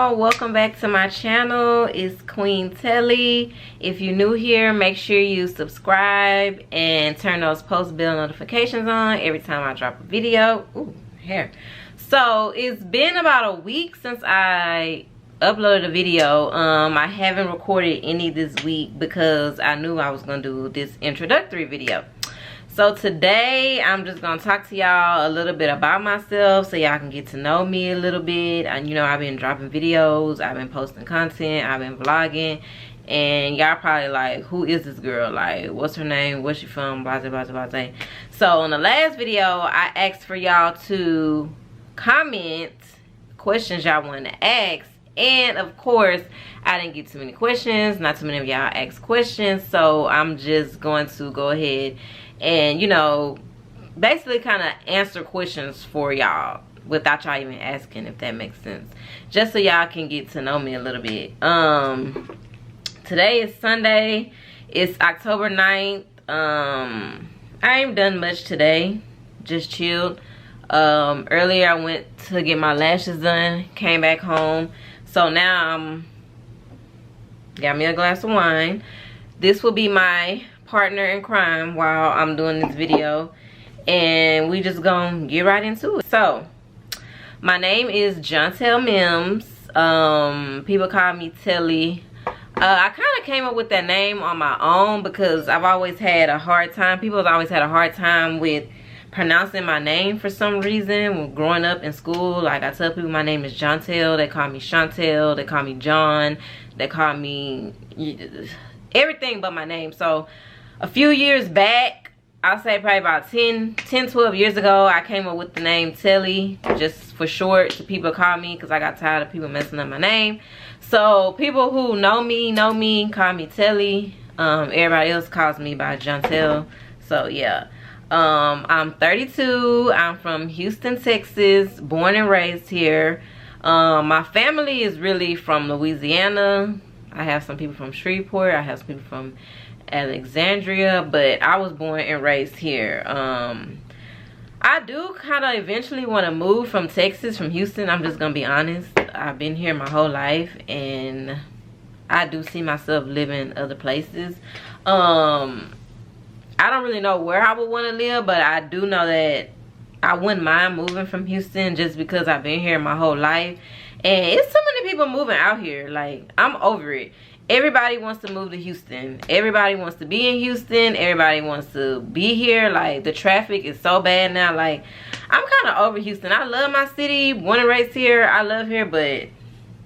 y'all, welcome back to my channel. It's Queen Telly. If you're new here, make sure you subscribe and turn those post bell notifications on every time I drop a video. Ooh, hair. So it's been about a week since I uploaded a video. I haven't recorded any this week because I knew I was gonna do this introductory video. So today I'm just gonna talk to y'all a little bit about myself so y'all can get to know me a little bit. And you know, I've been dropping videos, I've been posting content, I've been vlogging, and y'all probably like, who is this girl? Like, what's her name? Where's she from? Blah blah blah blah blah. So in the last video, I asked for y'all to comment questions y'all want to ask, and of course I didn't get too many questions. Not too many of y'all asked questions, so I'm just going to go ahead and, you know, basically kind of answer questions for y'all without y'all even asking, if that makes sense, just so y'all can get to know me a little bit. Today is Sunday, it's October 9th. I ain't done much today, just chilled. Earlier I went to get my lashes done, came back home, so now I'm got me a glass of wine. This will be my partner in crime while I'm doing this video, and we just gonna get right into it. So my name is Jontel Mims. People call me Telly. I kind of came up with that name on my own because I've always had a hard time. People have always had a hard time with pronouncing my name for some reason. When growing up in school, like, I tell people my name is Jontel, they call me Chantel, they call me John, they call me everything but my name. So a few years back, I'll say probably about 12 years ago, I came up with the name Telly, just for short, so people call me, because I got tired of people messing up my name. So people who know me call me Telly. Everybody else calls me by Jontel. So yeah. I'm 32. I'm from Houston, Texas, born and raised here. My family is really from Louisiana. I have some people from Shreveport, I have some people from Alexandria, but I was born and raised here. I do kind of eventually want to move from Texas, from Houston. I'm just gonna be honest. I've been here my whole life, and I do see myself living other places. I don't really know where I would want to live, but I do know that I wouldn't mind moving from Houston, just because I've been here my whole life, and it's so many people moving out here. Like, I'm over it. Everybody wants to move to Houston. Everybody wants to be in Houston. Everybody wants to be here. Like, the traffic is so bad now. Like, I'm kind of over Houston. I love my city, born and raised here. I love here, but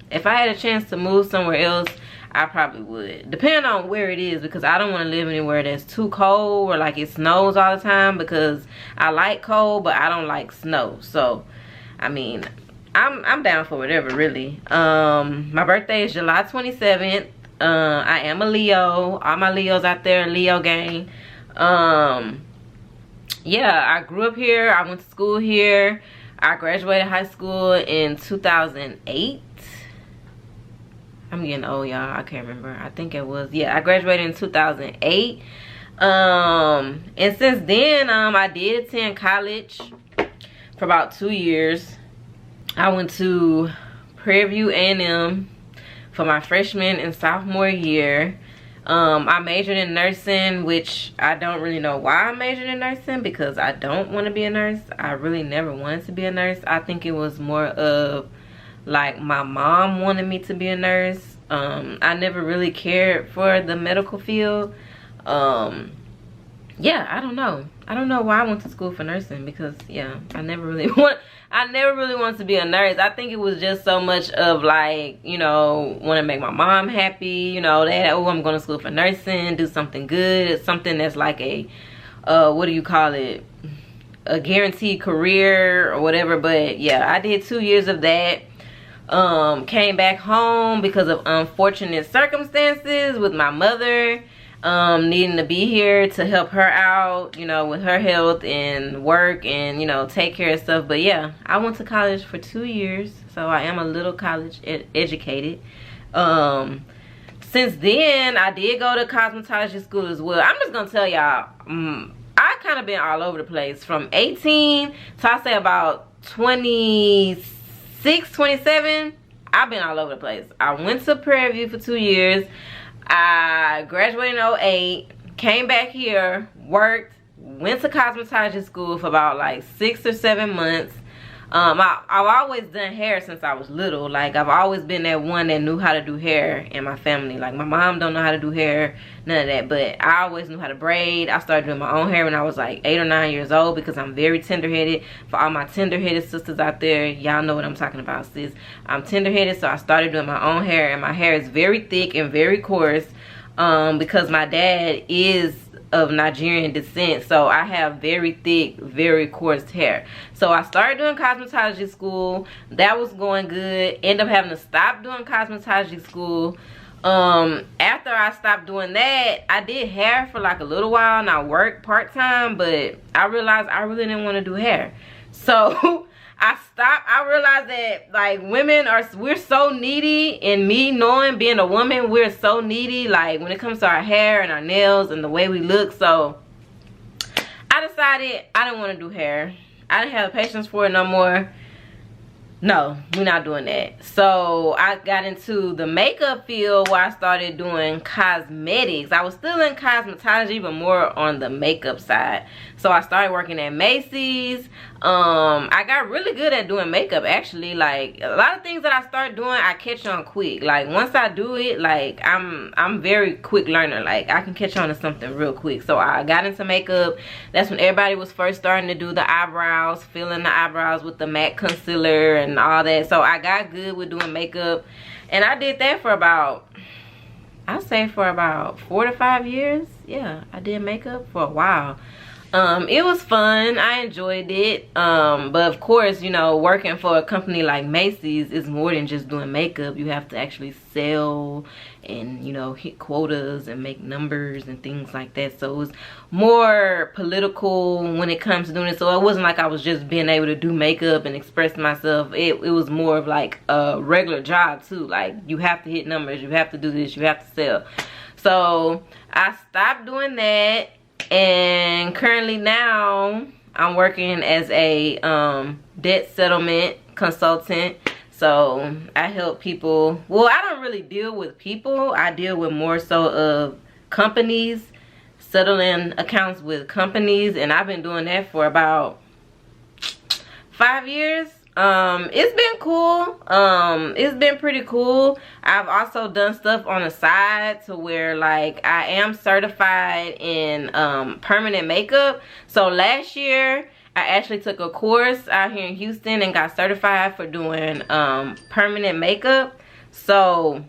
if I had a chance to move somewhere else, I probably would, depending on where it is, because I don't want to live anywhere that's too cold or like it snows all the time, because I like cold but I don't like snow. So I mean, I'm down for whatever, really. My birthday is July 27th. I am a Leo. All my Leos out there, Leo gang. Yeah, I grew up here. I went to school here. I graduated high school in 2008. I'm getting old, y'all. I can't remember. I think it was, yeah, I graduated in 2008. And since then, I did attend college for about 2 years. I went to Prairie View A&M for my freshman and sophomore year. I majored in nursing, which I don't really know why I majored in nursing, because I don't want to be a nurse. I really never wanted to be a nurse. I think it was more of, like, my mom wanted me to be a nurse. I never really cared for the medical field. Yeah, I don't know why I went to school for nursing, because yeah, I never really wanted to be a nurse. I think it was just so much of, like, you know, want to make my mom happy, you know, that, oh, I'm going to school for nursing, do something good, something that's like a what do you call it, a guaranteed career or whatever. But yeah, I did 2 years of that. Came back home because of unfortunate circumstances with my mother, needing to be here to help her out, you know, with her health and work and, you know, take care of stuff. But yeah, I went to college for 2 years, so I am a little college educated. Since then, I did go to cosmetology school as well. I'm just gonna tell y'all, I kind of been all over the place from 18 to, I say, about 26, 27. I've been all over the place. I went to Prairie View for 2 years. I graduated in '08, came back here, worked, went to cosmetology school for about like 6 or 7 months. I've always done hair since I was little. Like, I've always been that one that knew how to do hair in my family. Like, my mom don't know how to do hair, none of that, but I always knew how to braid. I started doing my own hair when I was like 8 or 9 years old because I'm very tender-headed. For all my tender-headed sisters out there, y'all know what I'm talking about, sis. I'm tender-headed, so I started doing my own hair, and my hair is very thick and very coarse because my dad is of Nigerian descent, so I have very thick, very coarse hair. So I started doing cosmetology school. That was going good. Ended up having to stop doing cosmetology school. After I stopped doing that, I did hair for like a little while, and I worked part-time, but I realized I really didn't want to do hair. So I stopped. I realized that like we're so needy, and me knowing being a woman, we're so needy like when it comes to our hair and our nails and the way we look. So I decided I didn't want to do hair. I didn't have the patience for it no more. No, we're not doing that. So I got into the makeup field where I started doing cosmetics. I was still in cosmetology, but more on the makeup side. So I started working at Macy's. I got really good at doing makeup, actually. Like, a lot of things that I start doing, I catch on quick. Like, once I do it, like, I'm very quick learner. Like, I can catch on to something real quick. So I got into makeup. That's when everybody was first starting to do the eyebrows, filling the eyebrows with the MAC concealer and all that. So I got good with doing makeup, and I did that for about, I'd say for about 4 to 5 years. Yeah, I did makeup for a while. It was fun. I enjoyed it. But of course, you know, working for a company like Macy's is more than just doing makeup. You have to actually sell and, you know, hit quotas and make numbers and things like that. So it was more political when it comes to doing it. So it wasn't like I was just being able to do makeup and express myself. It was more of like a regular job too. Like, you have to hit numbers, you have to do this, you have to sell. So I stopped doing that. And currently now I'm working as a debt settlement consultant. So I help people. Well, I don't really deal with people. I deal with more so of companies, settling accounts with companies, and I've been doing that for about 5 years. It's been cool. It's been pretty cool. I've also done stuff on the side to where like I am certified in permanent makeup. So last year I actually took a course out here in Houston and got certified for doing permanent makeup. So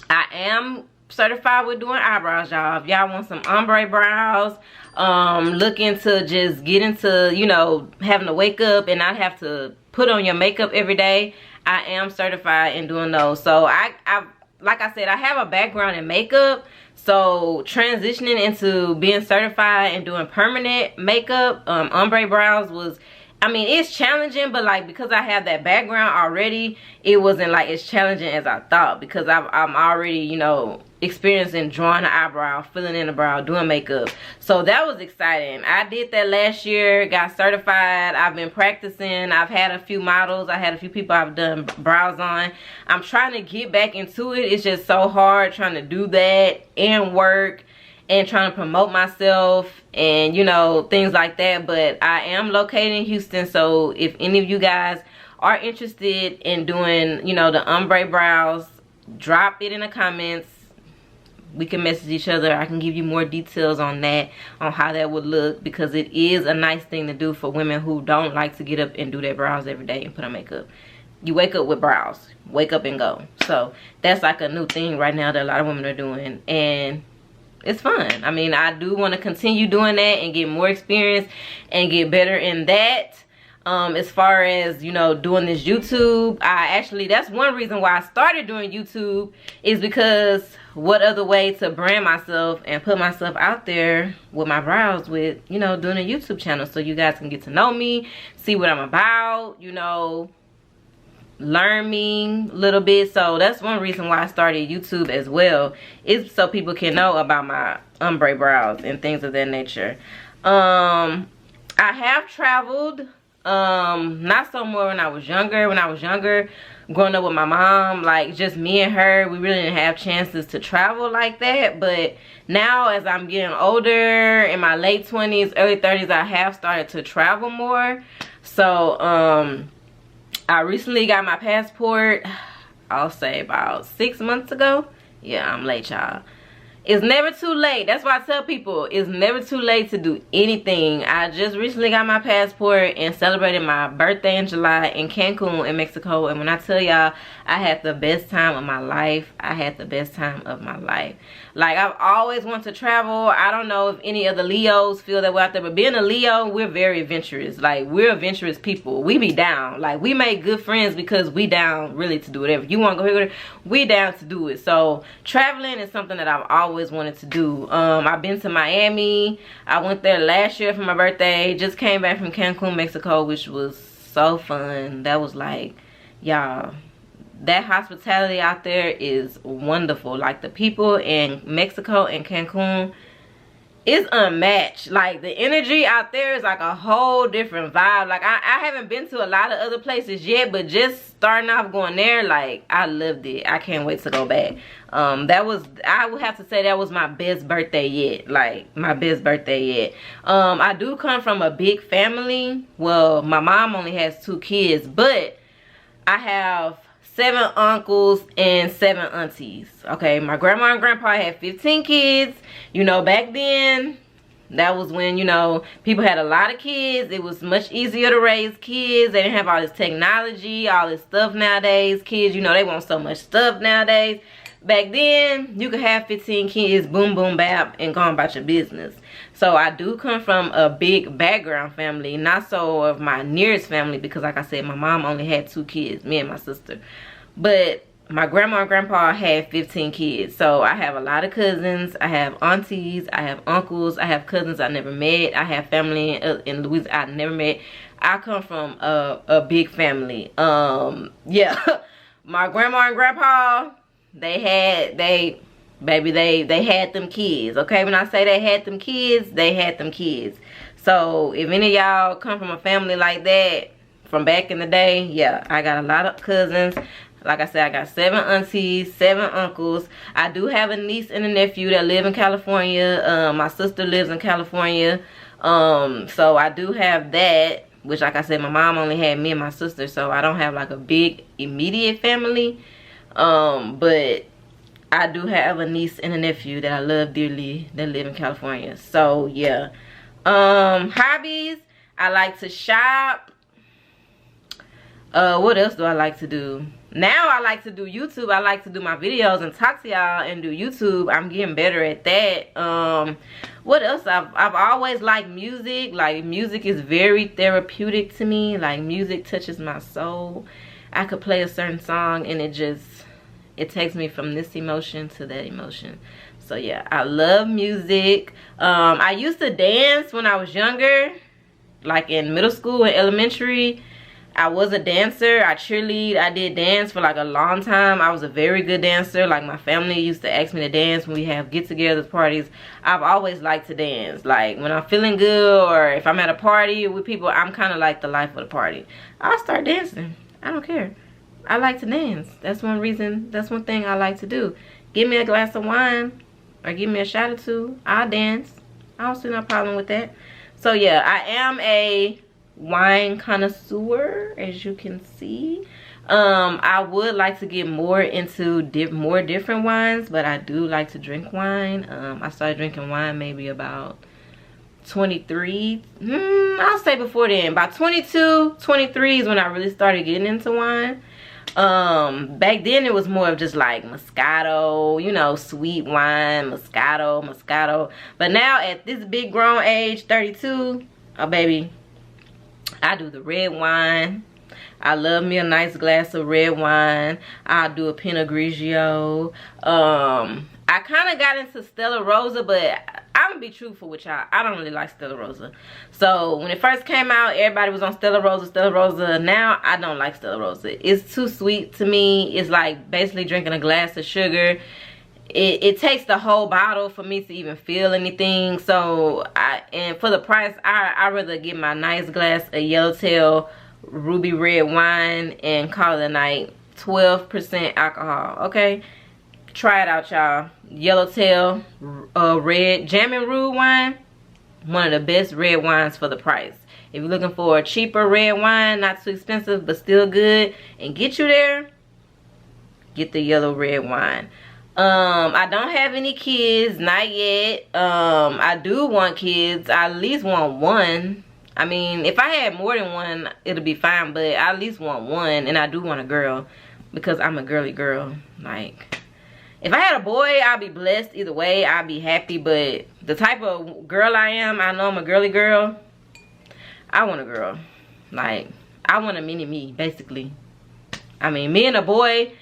I am certified with doing eyebrows, y'all. If y'all want some ombre brows, looking to just get into, you know, having to wake up and not have to put on your makeup every day, I am certified in doing those. So I like I said, I have a background in makeup, so transitioning into being certified and doing permanent makeup, ombre brows was, I mean, it's challenging, but like because I have that background already, it wasn't like as challenging as I thought, because I'm already, you know, experiencing drawing the eyebrow, filling in the brow, doing makeup. So that was exciting. I did that last year, got certified. I've been practicing. I've had a few models. I had a few people I've done brows on. I'm trying to get back into it. It's just so hard trying to do that and work and trying to promote myself and, you know, things like that. But I am located in Houston, so if any of you guys are interested in doing, you know, the ombre brows, drop it in the comments. We can message each other. I can give you more details on that, on how that would look, because it is a nice thing to do for women who don't like to get up and do their brows every day and put on makeup. You wake up with brows, wake up and go. So that's like a new thing right now that a lot of women are doing, and it's fun. I mean, I do want to continue doing that and get more experience and get better in that. As far as, you know, doing this YouTube, that's one reason why I started doing YouTube, is because what other way to brand myself and put myself out there with my brows with, you know, doing a YouTube channel, so you guys can get to know me, see what I'm about, you know, learn me a little bit. So that's one reason why I started YouTube as well, is so people can know about my ombre brows and things of that nature. I have traveled, not so more when I was younger. When I was younger, growing up with my mom, like just me and her, we really didn't have chances to travel like that. But now as I'm getting older, in my late 20s, early 30s, I have started to travel more. So I recently got my passport, I'll say about 6 months ago. Yeah, I'm late, y'all. It's never too late. That's why I tell people it's never too late to do anything. I just recently got my passport and celebrated my birthday in July in Cancun in Mexico. And when I tell y'all, I had the best time of my life. I had the best time of my life. Like, I've always wanted to travel. I don't know if any of the Leos feel that way out there, but being a Leo, we're very adventurous. Like, we're adventurous people. We be down. Like, we make good friends because we down really to do whatever. You want to go here, we down to do it. So traveling is something that I've always wanted to do. I've been to Miami. I went there last year for my birthday. Just came back from Cancun, Mexico, which was so fun. That was like, y'all, that hospitality out there is wonderful. Like, the people in Mexico and Cancun is unmatched. Like, the energy out there is like a whole different vibe. Like, I haven't been to a lot of other places yet, but just starting off going there, like, I loved it. I can't wait to go back. That was, I would have to say, that was my best birthday yet. Like, my best birthday yet. I do come from a big family. Well, my mom only has 2 kids, but I have 7 uncles and 7 aunties. Okay, my grandma and grandpa had 15 kids. You know, back then, that was when, you know, people had a lot of kids. It was much easier to raise kids. They didn't have all this technology, all this stuff nowadays. Kids, you know, they want so much stuff nowadays. Back then, you could have 15 kids, boom, boom, bap, and go on about your business. So I do come from a big background family, not so of my nearest family, because like I said, my mom only had 2 kids, me and my sister. But my grandma and grandpa had 15 kids. So I have a lot of cousins. I have aunties. I have uncles. I have cousins I never met. I have family in Louisiana I never met. I come from a big family. Yeah. My grandma and grandpa, they had them kids. Okay, when I say they had them kids, they had them kids. So if any of y'all come from a family like that from back in the day, yeah, I got a lot of cousins. Like I said, I got 7 aunties, 7 uncles. I do have a niece and a nephew that live in California. My sister lives in California. So I do have that, which like I said, my mom only had me and my sister, so I don't have like a big immediate family. But I do have a niece and a nephew that I love dearly that live in California. So yeah. Hobbies, I like to shop. What else do I like to do? Now I like to do YouTube. I like to do my videos and talk to y'all and do YouTube. I'm getting better at that. What else? I've always liked music. Like, music is very therapeutic to me. Like, music touches my soul. I could play a certain song and it takes me from this emotion to that emotion. So yeah, I love music. I used to dance when I was younger, like in middle school and elementary. I was a dancer. I cheerlead. I did dance for like a long time. I was a very good dancer. Like, my family used to ask me to dance when we have get-togethers, parties. I've always liked to dance. Like, when I'm feeling good or if I'm at a party with people, I'm kind of like the life of the party. I'll start dancing. I don't care. I like to dance. That's one reason. That's one thing I like to do. Give me a glass of wine or give me a shot or 2. I'll dance. I don't see no problem with that. So yeah, I am a wine connoisseur, as you can see. I would like to get more into more different wines, but I do like to drink wine. I started drinking wine maybe about 23. I'll say before then, about 22, 23 is when I really started getting into wine. Back then it was more of just like Moscato, you know, sweet wine, Moscato. But now at this big grown age, 32, oh baby, I do the red wine. I love me a nice glass of red wine. I'll do a Pinot Grigio. I kind of got into Stella Rosa, but I'm gonna be truthful with y'all. I don't really like Stella Rosa. So when it first came out, everybody was on Stella Rosa. Now I don't like Stella Rosa. It's too sweet to me. It's like basically drinking a glass of sugar. It takes the whole bottle for me to even feel anything. So and for the price, I rather get my nice glass of Yellowtail Ruby red wine and call it a night. 12% alcohol. Okay, try it out, y'all. Yellowtail red Jammin' Rude wine, one of the best red wines for the price. If you're looking for a cheaper red wine, not too expensive but still good and get you there, get the yellow red wine. I don't have any kids, not yet. I do want kids. I at least want one. I mean, if I had more than one, it'll be fine, but I at least want one. And I do want a girl because I'm a girly girl. Like, if I had a boy, I'd be blessed either way. I'd be happy, but the type of girl I am, I know I'm a girly girl. I want a girl. Like, I want a mini me, basically. I mean, me and a boy,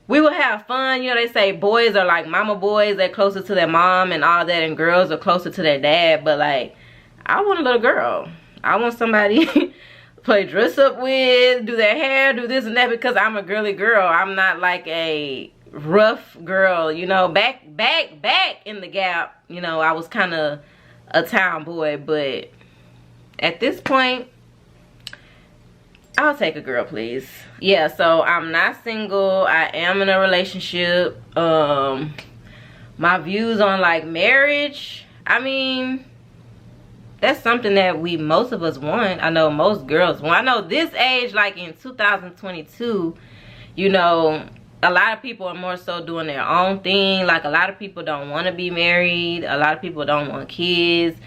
we will have fun. You know, they say boys are like mama boys. They're closer to their mom and all that, and girls are closer to their dad. But, like, I want a little girl. I want somebody to play dress up with, do their hair, do this and that, because I'm a girly girl. I'm not like a rough girl. You know, back in the Gap, you know, I was kind of a tomboy, but at this point, I'll take a girl, please. Yeah, so I'm not single. I am in a relationship. My views on like marriage, I mean, that's something that most of us want. I know most girls want. I know this age, like in 2022, you know, a lot of people are more so doing their own thing. Like, a lot of people don't want to be married. A lot of people don't want kids.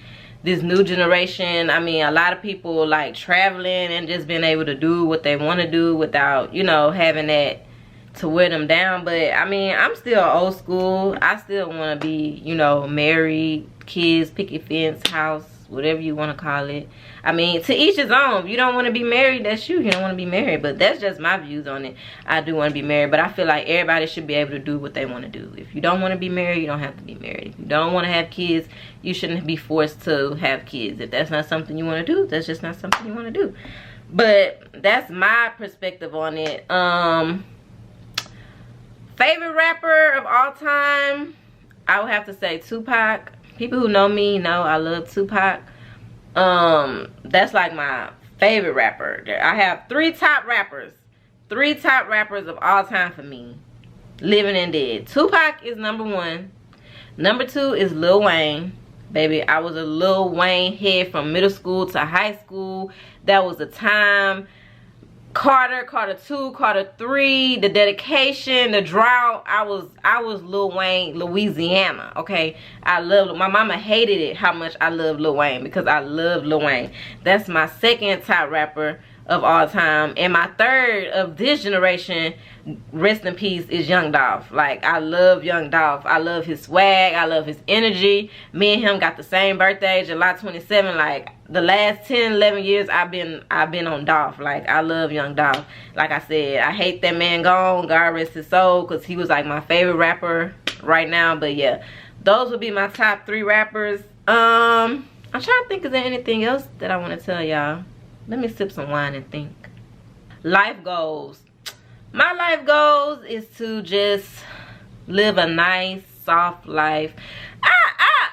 This new generation, I mean, a lot of people like traveling and just being able to do what they want to do without, you know, having that to wear them down. But I mean, I'm still old school. I still want to be, you know, married, kids, picket fence, house, whatever you want to call it. I mean, to each his own. If you don't want to be married, that's you. You don't want to be married. But that's just my views on it. I do want to be married, but I feel like everybody should be able to do what they want to do. If you don't want to be married, you don't have to be married. If you don't want to have kids, you shouldn't be forced to have kids. If that's not something you want to do, that's just not something you want to do. But that's my perspective on it. Favorite rapper of all time, I would have to say Tupac. People who know me know I love Tupac. That's like my favorite rapper. I have three top rappers of all time for me, living and dead. Tupac is number one. Number two is Lil Wayne. Baby, I was a Lil Wayne head from middle school to high school. That was the time. Carter 2, Carter 3, The Dedication, The Drought. I was Lil Wayne, Louisiana, okay? I love, my mama hated it how much I love Lil Wayne, because I love Lil Wayne. That's my second top rapper of all time. And my third of this generation, rest in peace, is Young Dolph. Like, I love Young Dolph. I love his swag. I love his energy. Me and him got the same birthday, July 27. Like, the last 10, 11 years, I've been on Dolph. Like, I love Young Dolph. Like I said, I hate that man gone. God rest his soul, because he was like my favorite rapper right now. But yeah, those would be my top three rappers. I'm trying to think, is there anything else that I want to tell y'all? Let me sip some wine and think. Life goals. My life goals is to just live a nice, soft life.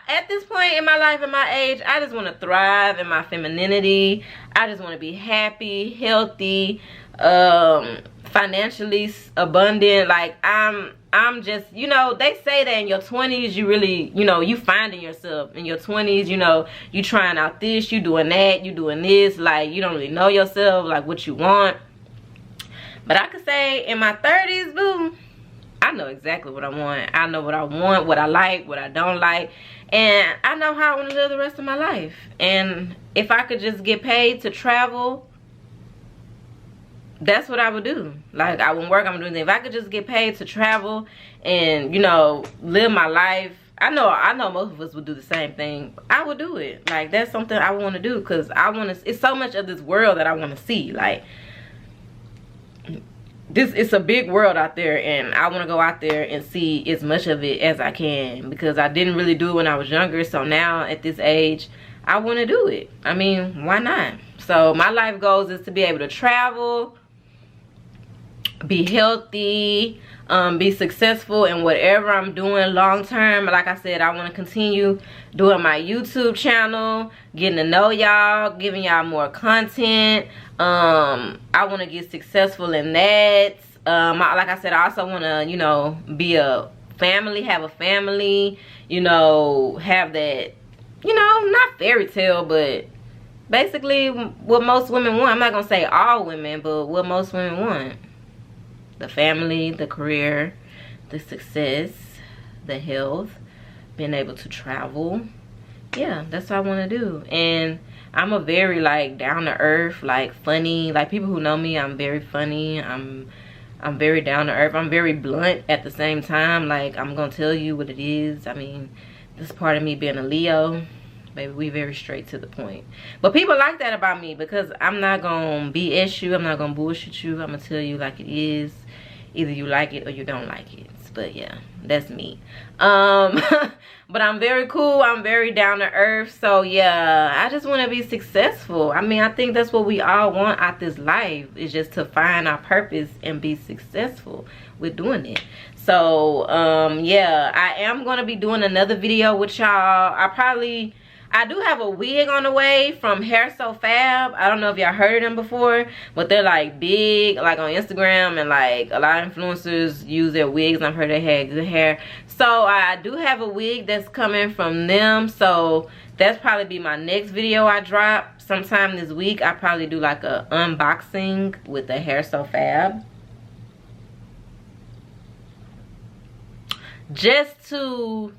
At this point in my life, in my age, I just want to thrive in my femininity. I just want to be happy, healthy, financially abundant. Like, I'm just, you know, they say that in your 20s, you really, you know, you finding yourself. In your 20s, you know, you trying out this, you doing that, you doing this. Like, you don't really know yourself, like what you want. But I could say in my 30s, boo, I know exactly what I want. I know what I want, what I like, what I don't like. And I know how I want to live the rest of my life. And if I could just get paid to travel, that's what I would do. Like, I wouldn't work, I'm doing it. If I could just get paid to travel and, you know, live my life, I know most of us would do the same thing. I would do it. Like, that's something I want to do, because I want to, it's so much of this world that I want to see. Like, it's a big world out there, and I want to go out there and see as much of it as I can, because I didn't really do it when I was younger. So now at this age, I want to do it. I mean, why not? So my life goals is to be able to travel, be healthy, be successful in whatever I'm doing long term. Like I said, I want to continue doing my YouTube channel, getting to know y'all, giving y'all more content. I want to get successful in that. Like I said, I also want to, you know, be a family, have a family, you know, have that, you know, not fairy tale, but basically what most women want. I'm not gonna say all women, but what most women want: the family, the career, the success, the health, being able to travel. Yeah, that's what I want to do. And I'm a very like down to earth, like funny, like people who know me, I'm very funny. I'm very down to earth. I'm very blunt at the same time. Like, I'm gonna tell you what it is. I mean, this is part of me being a Leo. Baby, we very straight to the point. But people like that about me because I'm not gonna BS you. I'm not gonna bullshit you. I'm gonna tell you like it is. Either you like it or you don't like it. But yeah, that's me. But I'm very cool. I'm very down to earth. So yeah, I just want to be successful. I mean, I think that's what we all want out this life, is just to find our purpose and be successful with doing it. So yeah, I am going to be doing another video with y'all. I do have a wig on the way from Hair So Fab. I don't know if y'all heard of them before, but they're like big, like on Instagram, and like a lot of influencers use their wigs. I've heard they had good hair. So I do have a wig that's coming from them. So that's probably be my next video I drop sometime this week. I probably do like a unboxing with the Hair So Fab, just to,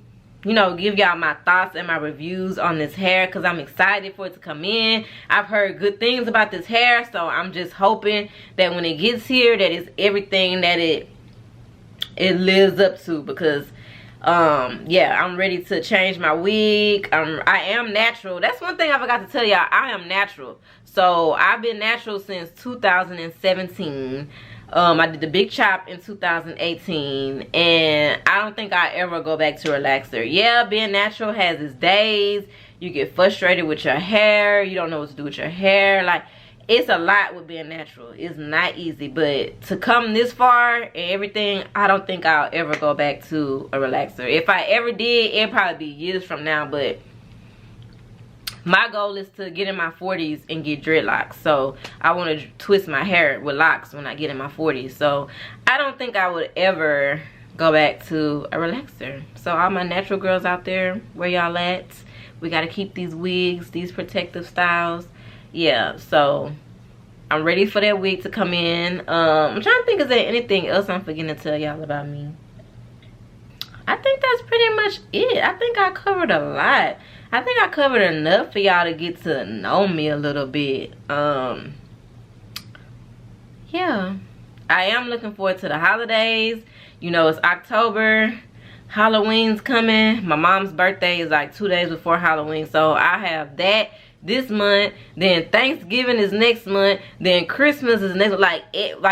you know, give y'all my thoughts and my reviews on this hair, because I'm excited for it to come in. I've heard good things about this hair, so I'm just hoping that when it gets here, that it's everything that it lives up to. Because yeah, I'm ready to change my wig. I am natural. That's one thing I forgot to tell y'all. I am natural. So I've been natural since 2017. I did the big chop in 2018, and I don't think I ever go back to relaxer. Yeah, being natural has its days. You get frustrated with your hair. You don't know what to do with your hair. Like, it's a lot with being natural. It's not easy, but to come this far and everything, I don't think I'll ever go back to a relaxer. If I ever did, it'd probably be years from now, but my goal is to get in my 40s and get dreadlocks. So I want to twist my hair with locks when I get in my 40s. So I don't think I would ever go back to a relaxer. So all my natural girls out there, where y'all at? We got to keep these wigs, these protective styles. Yeah, so I'm ready for that wig to come in. I'm trying to think, is there anything else I'm forgetting to tell y'all about me? I think that's pretty much it. I think I covered a lot. I think I covered enough for y'all to get to know me a little bit. Yeah, I am looking forward to the holidays. You know, it's October. Halloween's coming. My mom's birthday is like 2 days before Halloween. So I have that this month. Then Thanksgiving is next month. Then Christmas is next. Like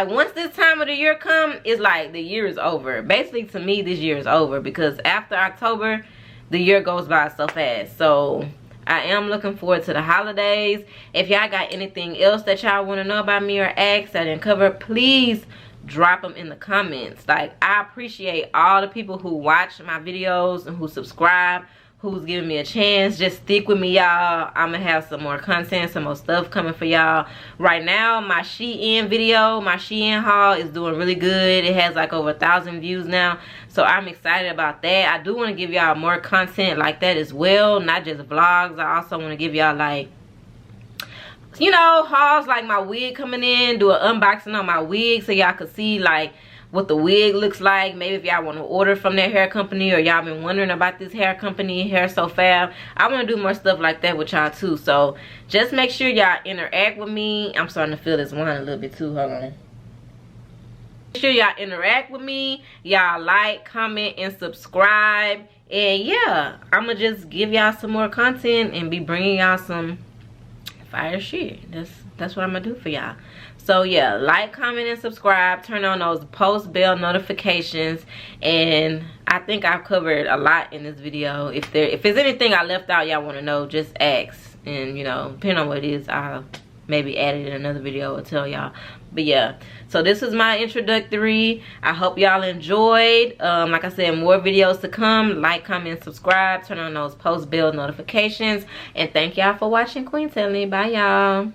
once this time of the year come, it's like the year is over. Basically, to me, this year is over. Because after October, the year goes by so fast. So I am looking forward to the holidays. If y'all got anything else that y'all want to know about me or ask that I didn't cover, please drop them in the comments. Like, I appreciate all the people who watch my videos and who subscribe, who's giving me a chance. Just stick with me, y'all. I'm gonna have some more content, some more stuff coming for y'all. Right now, my Shein video, my Shein haul is doing really good. It has like over 1,000 views now, so I'm excited about that. I do want to give y'all more content like that as well, not just vlogs. I also want to give y'all, like, you know, hauls, like my wig coming in, do an unboxing on my wig so y'all can see like what the wig looks like. Maybe if y'all want to order from their hair company, or y'all been wondering about this hair company, Hair So Fab, I want to do more stuff like that with y'all too. So just make sure y'all interact with me. I'm starting to feel this wine a little bit too. Hold on. Make sure y'all interact with me. Y'all like, comment, and subscribe. And yeah, I'm gonna just give y'all some more content and be bringing y'all some fire shit. That's what I'm gonna do for y'all. So yeah, like, comment, and subscribe. Turn on those post bell notifications. And I think I've covered a lot in this video. If there's anything I left out y'all want to know, just ask. And you know, depending on what it is, I'll maybe add it in another video or tell y'all. But yeah, so this is my introductory. I hope y'all enjoyed. Like I said, more videos to come. Like, comment, subscribe. Turn on those post bell notifications. And thank y'all for watching Queen Telling. Bye, y'all.